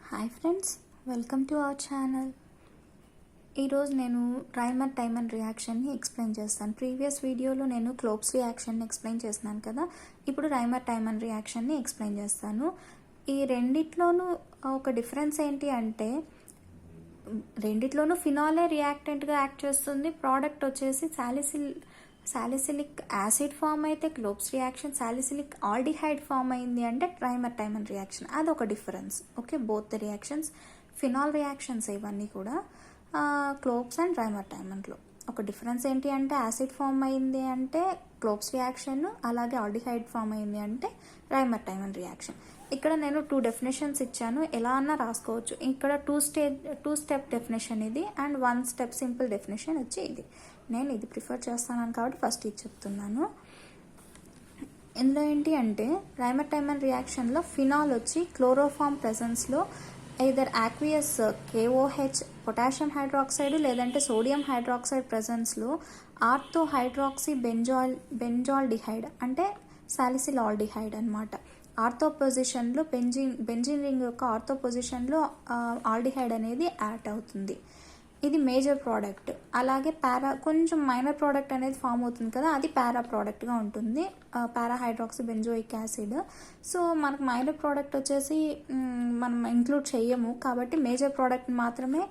Hi friends, welcome to our channel. ఈరోజు నేను trimer timer రియాక్షన్ని explain చేస్తాను. ప్రీవియస్ వీడియోలో నేను క్లోబ్స్ రియాక్షన్ని ఎక్స్ప్లెయిన్ చేస్తున్నాను కదా, ఇప్పుడు ట్రైమర్ టైమర్ రియాక్షన్ని ఎక్స్ప్లెయిన్ చేస్తాను. ఈ రెండిట్లోనూ ఒక డిఫరెన్స్ ఏంటి అంటే, రెండిట్లోనూ ఫినాలే రియాక్టెంట్గా యాక్ట్ చేస్తుంది. ప్రోడక్ట్ వచ్చేసి సాలిసిలిక్ యాసిడ్ ఫామ్ అయితే క్లోబ్స్ రియాక్షన్, సాలిసిలిక్ ఆల్డిహైడ్ ఫామ్ అయింది అంటే ట్రైమర్ టైమర్ రియాక్షన్. అదొక difference. Okay, both the reactions phenol reactions ఇవన్నీ కూడా క్లోబ్స్ అండ్ ట్రైమర్ టైమర్లో. ఒక డిఫరెన్స్ ఏంటి అంటే, యాసిడ్ ఫామ్ అయింది అంటే క్లోబ్స్ రియాక్షన్, అలాగే ఆల్డిహైడ్ ఫామ్ అయింది అంటే ట్రైమర్ టైమర్ రియాక్షన్. ఇక్కడ నేను 2 డెఫినేషన్స్ ఇచ్చాను, ఎలా అన్నా రాసుకోవచ్చు. ఇక్కడ టూ స్టెప్ డెఫినేషన్ ఇది అండ్ 1 స్టెప్ సింపుల్ డెఫినేషన్ వచ్చి ఇది. నేను ఇది ప్రిఫర్ చేస్తాను కాబట్టి ఫస్ట్ ఇది చెప్తున్నాను. ఇందులో ఏంటి అంటే, ట్రైమర్ టైమర్ రియాక్షన్లో ఫినాల్ వచ్చి క్లోరోఫామ్ ప్రెజెన్స్లో either aqueous KOH potassium hydroxide లేదంటే సోడియం హైడ్రాక్సైడ్ ప్రెజెన్స్లో ఆర్థో హైడ్రాక్సీ బెంజాల్డిహైడ్ అంటే సాలిసిల్ ఆల్డిహైడ్ అనమాట. ఆర్థో పొజిషన్లో బెంజిన్ రింగ్ యొక్క ఆర్థో పొజిషన్లో ఆల్డిహైడ్ అనేది యాడ్ అవుతుంది. ఇది మేజర్ ప్రోడక్ట్. అలాగే కొంచెం మైనర్ ప్రోడక్ట్ అనేది ఫామ్ అవుతుంది కదా, అది పారా ప్రోడక్ట్గా ఉంటుంది, పారా హైడ్రాక్సీ బెంజోయిక్ యాసిడ్. సో మనకు మైనర్ ప్రోడక్ట్ వచ్చేసి మనం ఇంక్లూడ్ చేయము, కాబట్టి మేజర్ ప్రోడక్ట్ మాత్రమే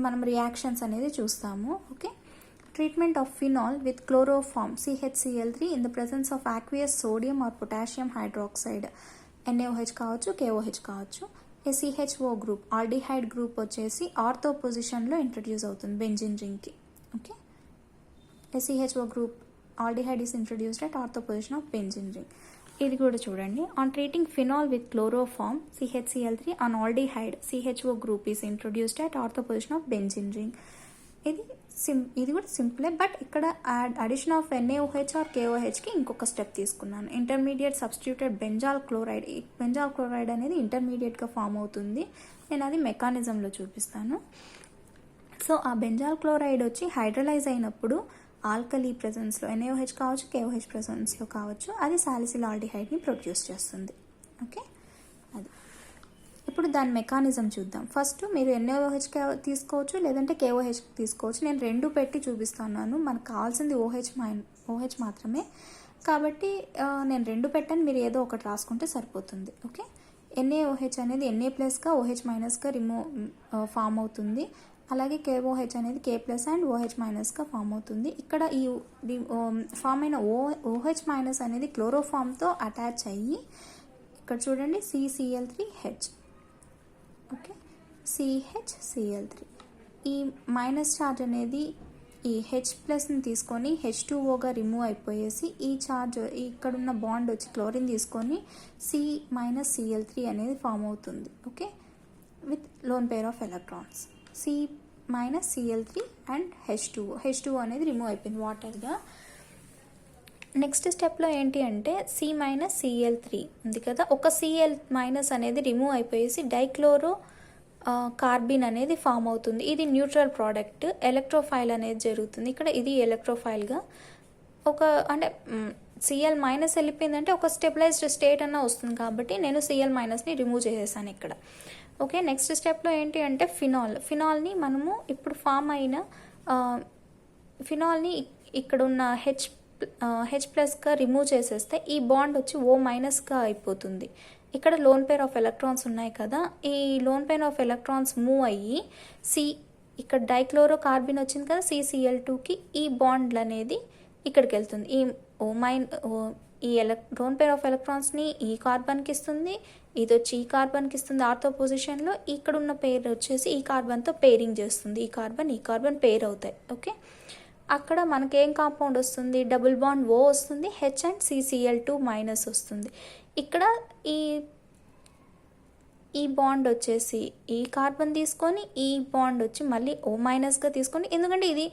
మనం రియాక్షన్స్ అనేది చూస్తాము. Okay, treatment of phenol with chloroform CHCl3 in the presence of aqueous sodium or potassium hydroxide, NaOH కావచ్చు, KOH కావచ్చు. CHO గ్రూప్ ఆల్డిహైడ్ గ్రూప్ వచ్చేసి ఆర్థో పొజిషన్లో ఇంట్రడ్యూస్ అవుతుంది బెంజిన్ రింగ్కి. Okay, CHO group aldehyde is introduced at ortho position of benzene ring. ఇది కూడా చూడండి. On treating phenol with chloroform CHCl3 on aldehyde CHO group is introduced at ortho position of benzene ring. ఇది కూడా సింపులే, but ఇక్కడ addition of NaOH or KOHకి ఇంకొక step తీసుకున్నాను. Intermediate substituted benzal chloride. ఈ బెంజాల్ క్లోరైడ్ అనేది ఇంటర్మీడియట్గా ఫామ్ అవుతుంది. నేను అది మెకానిజంలో చూపిస్తాను. సో ఆ బెంజాల్ క్లోరైడ్ వచ్చి హైడ్రలైజ్ అయినప్పుడు ఆల్కలీ ప్రెజెన్స్లో NaOH కావచ్చు, KOH ప్రెజెన్స్లో కావచ్చు, అది సాలిసిల్ ఆల్డిహైడ్ని ప్రొడ్యూస్ చేస్తుంది. ఓకే, అది ఇప్పుడు దాని మెకానిజం చూద్దాం. ఫస్ట్ మీరు NaOH తీసుకోవచ్చు లేదంటే KOH తీసుకోవచ్చు. నేను 2 పెట్టి చూపిస్తున్నాను, మనకు కావాల్సింది OH మాత్రమే కాబట్టి నేను 2 పెట్టాను, మీరు ఏదో ఒకటి రాసుకుంటే సరిపోతుంది. ఓకే, NaOH అనేది Na+గా OH-గా ఫామ్ అవుతుంది. అలాగే KOH అనేది K+ అండ్ OH- ఫామ్ అవుతుంది. ఇక్కడ ఈ ఫామ్ అయిన OH- అనేది క్లోరోఫామ్తో అటాచ్ అయ్యి ఇక్కడ చూడండి CCl3H. Okay, CHCl3. ఈ మైనస్ ఛార్జ్ అనేది ఈ H+ని తీసుకొని H2Oగా రిమూవ్ అయిపోయేసి ఈ ఛార్జ్ ఇక్కడున్న బాండ్ వచ్చి క్లోరిన్ తీసుకొని C-Cl3 అనేది ఫామ్ అవుతుంది. Okay, with lone pair of electrons C-Cl3 and H2O అనేది రిమూవ్ అయిపోయింది వాటర్గా. నెక్స్ట్ స్టెప్లో ఏంటి అంటే C-Cl3 ఉంది కదా, ఒక Cl- అనేది రిమూవ్ అయిపోయేసి డైక్లోరో కార్బిన్ అనేది ఫామ్ అవుతుంది. ఇది న్యూట్రల్ ప్రోడక్ట్. ఎలక్ట్రోఫైల్ అనేది జరుగుతుంది ఇక్కడ. ఇది ఎలక్ట్రోఫైల్గా ఒక అంటే Cl- వెళ్ళిపోయిందంటే ఒక స్టెబిలైజ్డ్ స్టేట్ అన్న వస్తుంది, కాబట్టి నేను Cl- రిమూవ్ చేసేసాను ఇక్కడ. ఓకే, నెక్స్ట్ స్టెప్లో ఏంటి అంటే ఫినాల్ని మనము ఇప్పుడు ఫామ్ అయిన ఫినాల్ని ఇక్కడ ఉన్న H+గా రిమూవ్ చేసేస్తే ఈ బాండ్ వచ్చి O- అయిపోతుంది. ఇక్కడ లోన్ పేర్ ఆఫ్ ఎలక్ట్రాన్స్ ఉన్నాయి కదా, ఈ lone pair of electrons move అయ్యి ఇక్కడ డైక్లోరో కార్బిన్ వచ్చింది కదా CCl2కి, ఈ బాండ్లు అనేది ఇక్కడికి వెళ్తుంది. ఈ లోన్ పేర్ ఆఫ్ ఎలక్ట్రాన్స్ని ఈ కార్బన్కి ఇస్తుంది, ఇది వచ్చి ఈ కార్బన్కి ఇస్తుంది ఆర్థో పొజిషన్లో. ఇక్కడ ఉన్న పేర్ వచ్చేసి ఈ కార్బన్తో పేరింగ్ చేస్తుంది. ఈ కార్బన్ పేర్ అవుతాయి. ఓకే, అక్కడ మనకేం కాంపౌండ్ వస్తుంది, డబుల్ బాండ్ O వస్తుంది, H అండ్ CCl2- వస్తుంది. ఇక్కడ ఈ బాండ్ వచ్చేసి ఈ కార్బన్ తీసుకొని ఈ బాండ్ వచ్చి మళ్ళీ O- తీసుకొని, ఎందుకంటే ఇది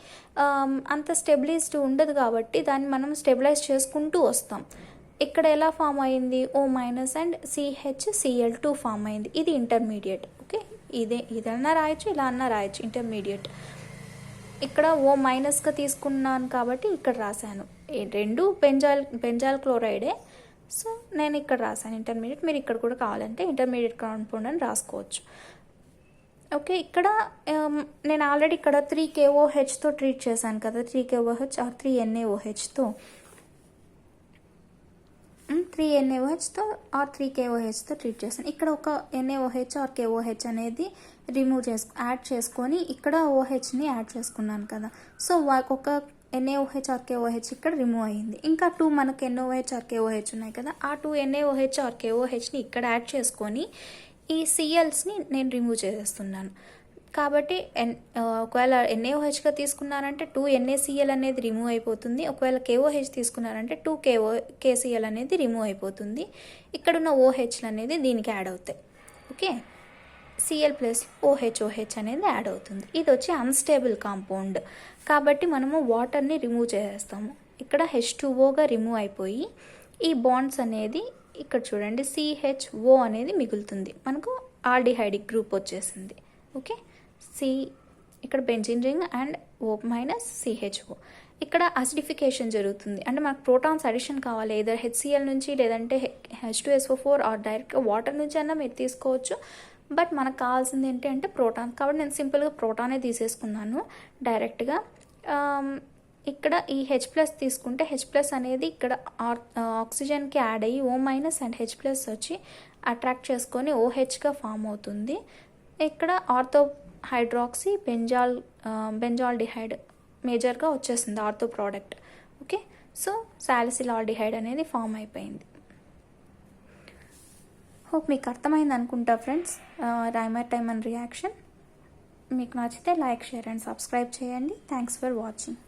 అంత స్టెబిలైజ్డ్ ఉండదు కాబట్టి దాన్ని మనం స్టెబిలైజ్ చేసుకుంటూ వస్తాం. ఇక్కడ ఎలా ఫామ్ అయింది, O- అండ్ CHCl2 ఫామ్ అయింది. ఇది ఇంటర్మీడియట్. ఓకే, ఇదన్నా రాయొచ్చు, ఇలా అన్నా రాయొచ్చు, ఇంటర్మీడియట్. ఇక్కడ O- తీసుకున్నాను కాబట్టి ఇక్కడ రాశాను. 2 బెంజాల్ క్లోరైడే. సో నేను ఇక్కడ రాసాను ఇంటర్మీడియట్, మీరు ఇక్కడ కూడా కావాలంటే ఇంటర్మీడియట్ కాంపౌండ్ అని రాసుకోవచ్చు. ఓకే, ఇక్కడ నేను ఆల్రెడీ ఇక్కడ 3 KOHతో ట్రీట్ చేశాను కదా, 3 KOH ఆర్ 3 NaOHతో 3 NaOHతో ఆర్ 3 KOHతో ట్రీట్ చేశాను. ఇక్కడ ఒక NaOH ఆర్ KOH అనేది యాడ్ చేసుకొని ఇక్కడ OHని యాడ్ చేసుకున్నాను కదా. సో ఒక NaOH ఆర్ KOH ఇక్కడ రిమూవ్ అయ్యింది. ఇంకా 2 మనకు NaOH ఆర్ KOH ఉన్నాయి కదా, ఆ 2 NaOH ఆర్ KOHని ఇక్కడ యాడ్ చేసుకొని ఈ Clsని నేను రిమూవ్ చేసేస్తున్నాను. కాబట్టి ఒకవేళ NaOHగా తీసుకున్నారంటే 2 NaCl అనేది రిమూవ్ అయిపోతుంది. ఒకవేళ KOH తీసుకున్నారంటే 2 KCl అనేది రిమూవ్ అయిపోతుంది. ఇక్కడున్న OHలు అనేది దీనికి యాడ్ అవుతాయి. ఓకే, Cl ప్లస్ OH అనేది యాడ్ అవుతుంది. ఇది వచ్చి అన్స్టేబుల్ కాంపౌండ్ కాబట్టి మనము వాటర్ని రిమూవ్ చేసేస్తాము. ఇక్కడ H2Oగా రిమూవ్ అయిపోయి ఈ బాండ్స్ అనేది ఇక్కడ చూడండి CHO అనేది మిగులుతుంది, మనకు ఆల్డిహైడిక్ గ్రూప్ వచ్చేసింది. ఓకే, ఇక్కడ benzene ring and O minus CHO. ఇక్కడ అసిడిఫికేషన్ జరుగుతుంది, అంటే మనకు ప్రోటాన్స్ అడిషన్ కావాలి, ఏదర్ HCl నుంచి లేదంటే H2SO4 ఆర్ డైరెక్ట్గా వాటర్ నుంచి అన్నా మీరు తీసుకోవచ్చు. బట్ మనకు కావాల్సింది ఏంటి అంటే ప్రోటాన్, కాబట్టి నేను సింపుల్గా ప్రోటానే తీసేసుకున్నాను డైరెక్ట్గా. ఇక్కడ ఈ H+ తీసుకుంటే H+ అనేది ఇక్కడ ఆక్సిజన్కి యాడ్ అయ్యి O- అండ్ H+ వచ్చి అట్రాక్ట్ చేసుకొని OHగా ఫామ్ అవుతుంది. ఇక్కడ ఆర్థో హైడ్రాక్సీ బెంజాల్డిహైడ్ మేజర్గా వచ్చేసింది ortho product. Okay, so salicylaldehyde అనేది ఫామ్ అయిపోయింది. హోప్ మీకు అర్థమైంది అనుకుంటా ఫ్రెండ్స్. రైమర్-టైమన్ రియాక్షన్ మీకు నచ్చితే లైక్, షేర్ అండ్ సబ్స్క్రైబ్ చేయండి. Thanks for watching.